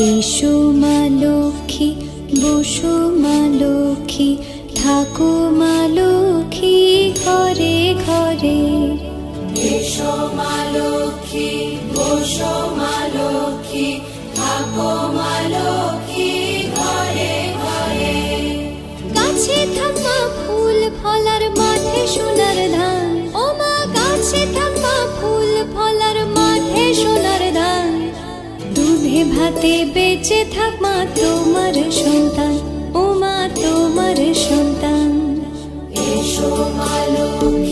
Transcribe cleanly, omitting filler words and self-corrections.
এসো মা লক্ষ্মী, বসো মা লক্ষ্মী, থাকো মা লক্ষ্মী ঘরে ঘরে। এসো মা লক্ষ্মী, বসো মা লক্ষ্মী, থাকো মা লক্ষ্মী ঘরে ঘরে। গাছে থাকা ফুল ফলার মাঠে সোনার ধান, ও মা গাছে থাকা ফুল ফলার মাঠে সোনার ধান। দুধে ভাতে বেঁচে থাক মা তোমার সন্তান, ও মা তোমার সন্তান। এসো মা লক্ষ্মী,